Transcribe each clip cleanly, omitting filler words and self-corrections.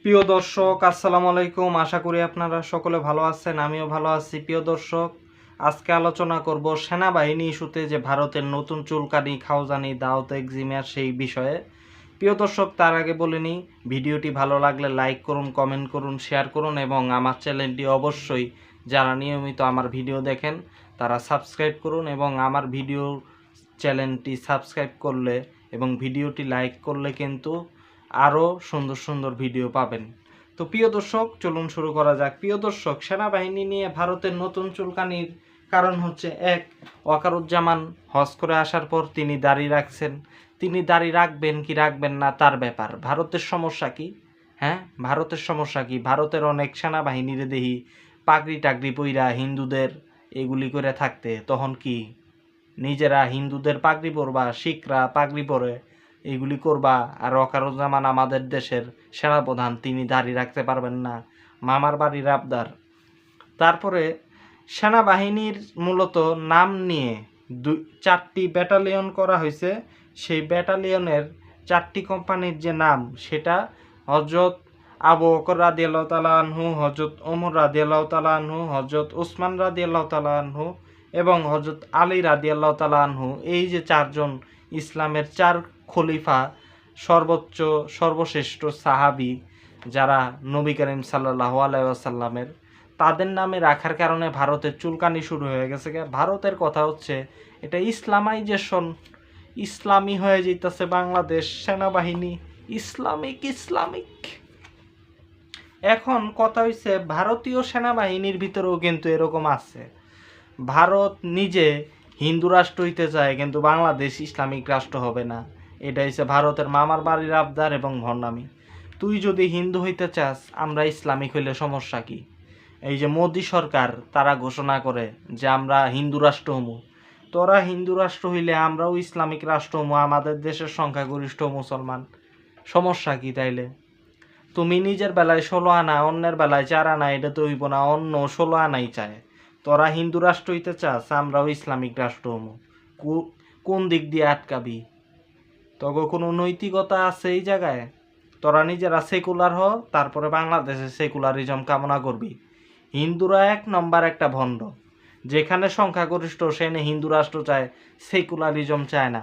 প্রিয় দর্শক, আসসালামু আলাইকুম। আশা করি আপনারা সকলে ভালো আছেন, আমিও ভালো আছি। প্রিয় দর্শক, আজকে আলোচনা করব সেনাবাহিনী ইস্যুতে যে ভারতের নতুন চুলকানি, খাওজানি, দাউদ এক্সিমের সেই বিষয়ে। প্রিয় দর্শক, তার আগে বলে নিই, ভিডিওটি ভালো লাগলে লাইক করুন, কমেন্ট করুন, শেয়ার করুন এবং আমার চ্যানেলটি অবশ্যই যারা নিয়মিত আমার ভিডিও দেখেন তারা সাবস্ক্রাইব করুন এবং আমার ভিডিও চ্যানেলটি সাবস্ক্রাইব করলে এবং ভিডিওটি লাইক করলে কিন্তু আরও সুন্দর সুন্দর ভিডিও পাবেন। তো প্রিয় দর্শক, চলুন শুরু করা যাক। প্রিয় দর্শক, সেনাবাহিনী নিয়ে ভারতের নতুন চুলকানির কারণ হচ্ছে এক, ওয়াকারুজ্জামান হজ করে আসার পর তিনি দাড়ি রাখছেন। তিনি দাড়ি রাখবেন কি রাখবেন না তার ব্যাপার। ভারতের সমস্যা কি? হ্যাঁ, ভারতের সমস্যা কি? ভারতের অনেক সেনাবাহিনীর দেহি পাগড়ি টাগড়ি পইরা হিন্দুদের এগুলি করে থাকতে, তখন কি নিজেরা হিন্দুদের পাগড়ি পরবা, শিখরা পাগড়ি পরে এইগুলি করবা, আর ওয়াকারুজ্জামান আমাদের দেশের সেনাপ্রধান, তিনি দাড়ি রাখতে পারবেন না? মামার বাড়ির আবদার। তারপরে সেনাবাহিনীর মূলত নাম নিয়ে 4টি ব্যাটালিয়ন করা হয়েছে। সেই ব্যাটালিয়নের 4টি কোম্পানির যে নাম, সেটা হযরত আবু বকর রাদিয়াল্লাহু তাআলা আনহু, হযরত ওমর রাদিয়াল্লাহু তাআলা আনহু, হযরত উসমান রাদিয়াল্লাহু তাআলা আনহু এবং হযরত আলী রাদিয়াল্লাহু তাআলা আনহু। এই যে 4জন ইসলামের 4 খলিফা, সর্বশ্রেষ্ঠ সাহাবী, যারা নবী করিম সাল্লাল্লাহু আলাইহি ওয়াসাল্লামের, তাদের নামে রাখার কারণে ভারতের চুলকানি শুরু হয়ে গেছে। ভারতের কথা হচ্ছে এটা ইসলামাইজেশন, ইসলামী হয়ে যেতেছে বাংলাদেশ সেনাবাহিনী, ইসলামিক। এখন কথা হইছে, ভারতীয় সেনাবাহিনীর ভিতরেও কিন্তু এরকম আছে। ভারত নিজে হিন্দু রাষ্ট্র হইতে চায়, কিন্তু বাংলাদেশ ইসলামিক রাষ্ট্র হবে না। এটা হচ্ছে ভারতের মামার বাড়ির আবদার এবং ভণ্ডামি। তুই যদি হিন্দু হইতে চাস, আমরা ইসলামিক হইলে সমস্যা কি? এই যে মোদি সরকার, তারা ঘোষণা করে যে আমরা হিন্দু রাষ্ট্র হমু। তোরা হিন্দু রাষ্ট্র হইলে আমরাও ইসলামিক রাষ্ট্র হমু, আমাদের দেশের সংখ্যাগরিষ্ঠ মুসলমান। সমস্যা কি তাইলে? তুমি নিজের বেলায় 16 আনা, অন্যের বেলায় 4 আনা, এটা তো হইব না। অন্য 16 আনাই চায়। তোরা হিন্দু রাষ্ট্র হইতে চাস, আমরাও ইসলামিক রাষ্ট্র হমু। কোন দিক দিয়ে আটকাবি? তবে কোনো নৈতিকতা আছে এই জায়গায়? তোরা নিজেরা সেকুলার হ, তারপরে বাংলাদেশে সেকুলারিজম কামনা করবি। হিন্দুরা 1 নম্বর একটা ভণ্ড। যেখানে সংখ্যাগরিষ্ঠ সেখানে হিন্দু রাষ্ট্র চায়, সেকুলারিজম চায় না।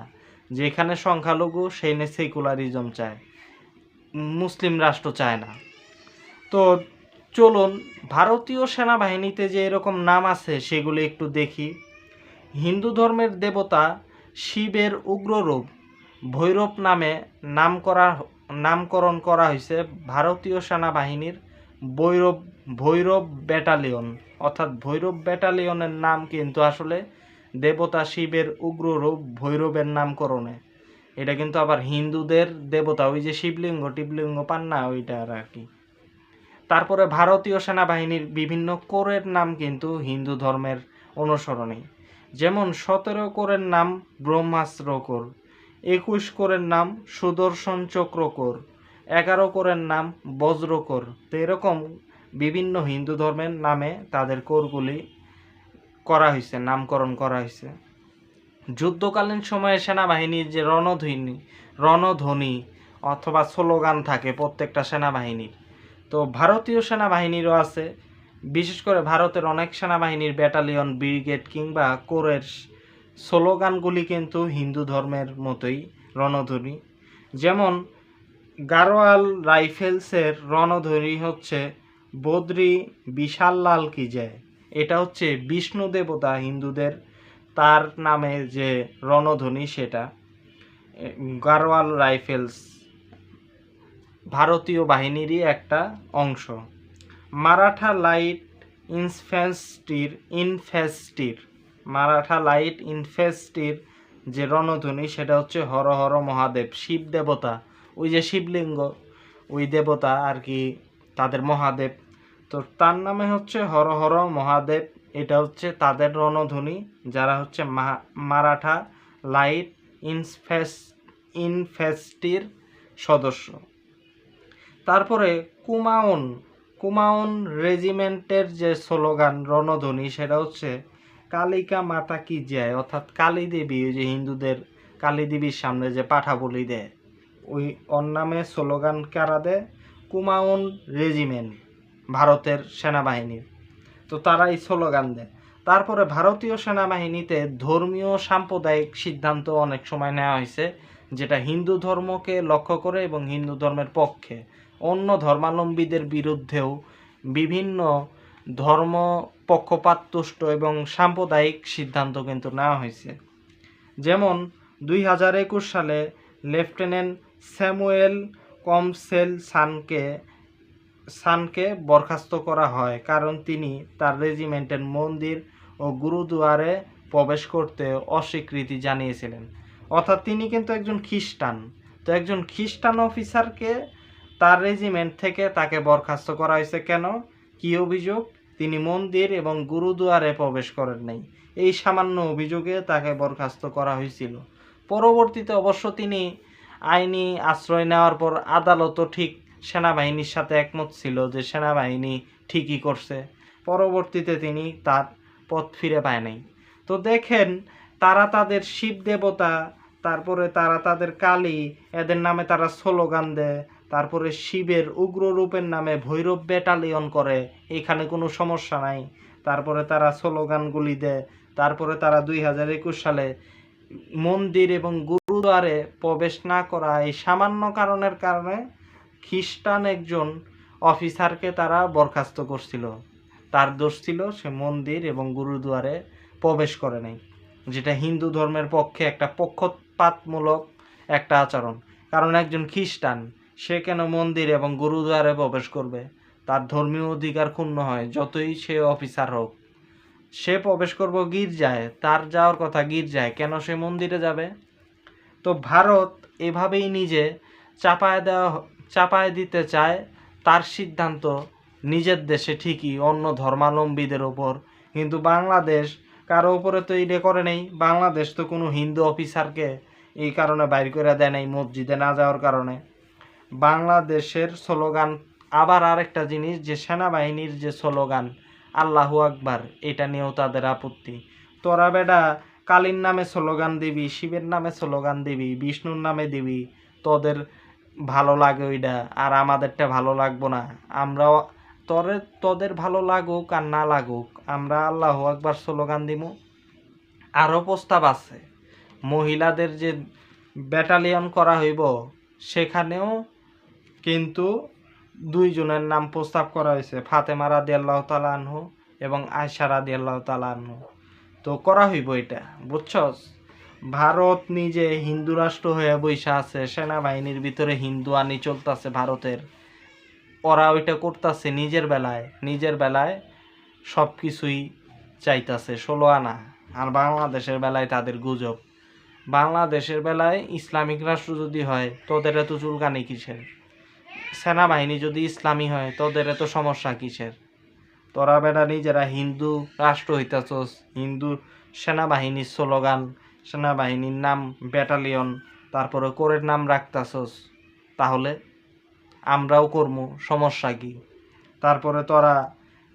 যেখানে সংখ্যালঘু সেখানে সেকুলারিজম চায়, মুসলিম রাষ্ট্র চায় না। তো চলুন, ভারতীয় সেনাবাহিনীতে যে এরকম নাম আছে সেগুলো একটু দেখি। হিন্দু ধর্মের দেবতা শিবের উগ্ররূপ ভৈরব নামে নামকরণ করা হয়েছে ভারতীয় সেনাবাহিনীর ভৈরব ব্যাটালিয়ন। অর্থাৎ ভৈরব ব্যাটালিয়নের নাম কিন্তু আসলে দেবতা শিবের উগ্ররূপ ভৈরবের নামকরণে। এটা কিন্তু আবার হিন্দুদের দেবতা, ওই যে শিবলিঙ্গ টিবলিঙ্গ পান না, ওইটা আর কি। তারপরে ভারতীয় সেনাবাহিনীর বিভিন্ন কোরের নাম কিন্তু হিন্দু ধর্মের অনুসরণে। যেমন 17 কোরের নাম ব্রহ্মাস্ত্র কোর, 21 কোরের নাম সুদর্শন চক্র কোর, 11 কোরের নাম বজ্র কোর। তো এরকম বিভিন্ন হিন্দু ধর্মের নামে তাদের কোরগুলি করা হয়েছে, নামকরণ করা হয়েছে। যুদ্ধকালীন সময়ে সেনাবাহিনীর যে রণধ্বনি অথবা স্লোগান থাকে প্রত্যেকটা সেনাবাহিনীর, তো ভারতীয় সেনাবাহিনীরও আছে। বিশেষ করে ভারতের অনেক সেনাবাহিনীর ব্যাটালিয়ন, ব্রিগেড কিংবা কোরের স্লোগানগুলি কিন্তু হিন্দু ধর্মের মতোই রণধ্বনি। যেমন গাড়োয়াল রাইফেলসের রণধ্বনি হচ্ছে বদ্রি বিশাল লাল কি জয়। এটা হচ্ছে বিষ্ণু দেবতা হিন্দুদের, তার নামে যে রণধ্বনি, সেটা গাড়োয়াল রাইফেলস ভারতীয় বাহিনীরই একটা অংশ। মারাঠা লাইট ইনফ্যান্ট্রির যে রণধ্বনি, সেটা হচ্ছে হর হর মহাদেব। শিব দেবতা, ওই যে শিবলিঙ্গ, ওই দেবতা আর কি, তাদের মহাদেব, তো তার নামে হচ্ছে হর হর মহাদেব। এটা হচ্ছে তাদের রণধ্বনি, যারা হচ্ছে মারাঠা লাইট ইনফ্যান্ট্রির সদস্য। তারপরে কুমাউন রেজিমেন্টের যে স্লোগান রণধ্বনি, সেটা হচ্ছে কালিকা মাতা কি জয়। অর্থাৎ কালী দেবী, ওই যে হিন্দুদের কালী দেবীর সামনে যে পাঠা বলি দেয়, ওই ওর নামে স্লোগান কারা দেয়? কুমাউন রেজিমেন্ট ভারতের সেনাবাহিনীর। তো তারা এই স্লোগান দেয়। তারপরে ভারতীয় সেনাবাহিনীতে ধর্মীয় সাম্প্রদায়িক সিদ্ধান্ত অনেক সময় নেওয়া হয়েছে, যেটা হিন্দু ধর্মকে লক্ষ্য করে এবং হিন্দু ধর্মের পক্ষে। অন্য ধর্মাবলম্বীদের বিরুদ্ধেও বিভিন্ন ধর্ম পক্ষপাতদুষ্ট এবং সাম্প্রদায়িক সিদ্ধান্ত কিন্তু নেওয়া হয়েছে। যেমন 2021 সালে লেফটেন্যান্ট স্যামুয়েল কমসেল সানকে বরখাস্ত করা হয়, কারণ তিনি তার রেজিমেন্টের মন্দির ও গুরুদুয়ারে প্রবেশ করতে অস্বীকৃতি জানিয়েছিলেন। অর্থাৎ তিনি কিন্তু একজন খ্রিস্টান। তো একজন খ্রিস্টান অফিসারকে তার রেজিমেন্ট থেকে তাকে বরখাস্ত করা হয়েছে কেন? কী অভিযোগ? তিনি মন্দির এবং গুরুদুয়ারে প্রবেশ করেন নাই। এই সামান্য অভিযোগে তাকে বরখাস্ত করা হয়েছিল। পরবর্তীতে অবশ্য তিনি আইনি আশ্রয় নেওয়ার পর আদালতও ঠিক সেনাবাহিনীর সাথে একমত ছিল যে সেনাবাহিনী ঠিকই করছে। পরবর্তীতে তিনি তার পথ ফিরে পায় নাই। তো দেখেন, তারা তাদের শিব দেবতা, তারপরে তারা তাদের কালী, এদের নামে তারা স্লোগান দেয়। তারপরে শিবের উগ্র রূপের নামে ভৈরব ব্যাটালিয়ন করে, এখানে কোনো সমস্যা নাই। তারপরে তারা স্লোগানগুলি দেয়। তারপরে তারা 2021 সালে মন্দির এবং গুরুদ্বারে প্রবেশ না করা এই সামান্য কারণের কারণে খ্রিস্টান একজন অফিসারকে তারা বরখাস্ত করছিল। তার দোষ ছিল সে মন্দির এবং গুরুদুয়ারে প্রবেশ করে নাই, যেটা হিন্দু ধর্মের পক্ষে একটা পক্ষপাতমূলক একটা আচরণ। কারণ একজন খ্রিস্টান সে কেন মন্দির এবং গুরুদুয়ারে প্রবেশ করবে? তার ধর্মীয় অধিকার ক্ষুণ্ণ হয়, যতই সে অফিসার হোক। সে প্রবেশ করব গির্জায়, তার যাওয়ার কথা গির্জায়, কেন সে মন্দিরে যাবে? তো ভারত এভাবেই নিজে চাপায় দিতে চায় তার সিদ্ধান্ত নিজের দেশে ঠিকই, অন্য ধর্মাবলম্বীদের ওপর। কিন্তু বাংলাদেশ কারো উপরে তো এটা করে নেই। বাংলাদেশ তো কোনো হিন্দু অফিসারকে এই কারণে বাইর করে দেয় নাই মসজিদে না যাওয়ার কারণে। বাংলাদেশের স্লোগান আবার আরেকটা জিনিস, যে সেনাবাহিনীর যে স্লোগান আল্লাহু আকবার, এটা নিয়েও তাদের আপত্তি। তোরা বেটা কালীর নামে স্লোগান দিবি, শিবের নামে স্লোগান দিবি, বিষ্ণুর নামে দিবি, তোদের ভালো লাগে ওইটা, আর আমাদেরটা ভালো লাগবো না। আমরাও তোদের ভালো লাগুক আর না লাগুক, আমরা আল্লাহু আকবার স্লোগান দিব। আরও প্রস্তাব আছে, মহিলাদের যে ব্যাটালিয়ন করা হইব সেখানেও কিন্তু দুইজনের নাম প্রস্তাব করা হয়েছে, ফাতেমা রাদিয়াল্লাহু তাআলা আনহু এবং আয়েশা রাদিয়াল্লাহু তাআলা আনহু। তো করা হইব এটা, বুঝছস? ভারত নিজে হিন্দু রাষ্ট্র হয়ে বৈশা আছে, সেনাবাহিনীর ভিতরে হিন্দু আনি চলতেছে ভারতের। ওরা ওইটা করতেছে নিজের বেলায় সব কিছুই চাইতেছে 16 আনা। আর বাংলাদেশের বেলায় তাদের গুজব। বাংলাদেশের বেলায় ইসলামিক রাষ্ট্র যদি হয় তোদের এত চুলকানি কিসের? সেনাবাহিনী যদি ইসলামী হয় তোদের এত সমস্যা কিসের? তোরা বেটা নিজেরা হিন্দু রাষ্ট্র হইতাছস, হিন্দু সেনাবাহিনীর স্লোগান, সেনাবাহিনীর নাম ব্যাটালিয়ন, তারপরে কোরের নাম রাখতাছস, তাহলে আমরাও করবো, সমস্যা কি? তারপরে তোরা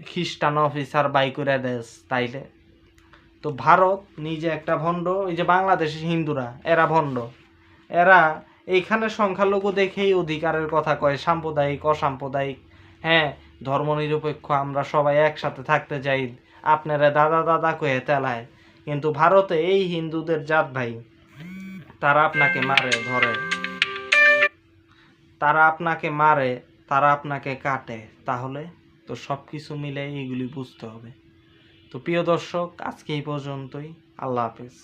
খ্রিস্টান অফিসার বাই করে দেস তাইলে। তো ভারত নিজে একটা ভণ্ড। এই যে বাংলাদেশের হিন্দুরা, এরা ভণ্ড। এরা এইখানে সংখ্যালঘু দেখেই অধিকারের কথা কয়, সাম্প্রদায়িক অসাম্প্রদায়িক। হ্যাঁ, ধর্মনিরপেক্ষ, আমরা সবাই একসাথে থাকতে চাই, আপনারা দাদা দাদা কয়ে তেলায়। কিন্তু ভারতে এই হিন্দুদের জাত ভাই, তারা আপনাকে মারে, ধরে, তারা আপনাকে কাটে। তাহলে তো সব কিছু মিলে এইগুলি বুঝতে হবে। তো প্রিয় দর্শক, আজকে এই পর্যন্তই। আল্লাহ হাফেজ।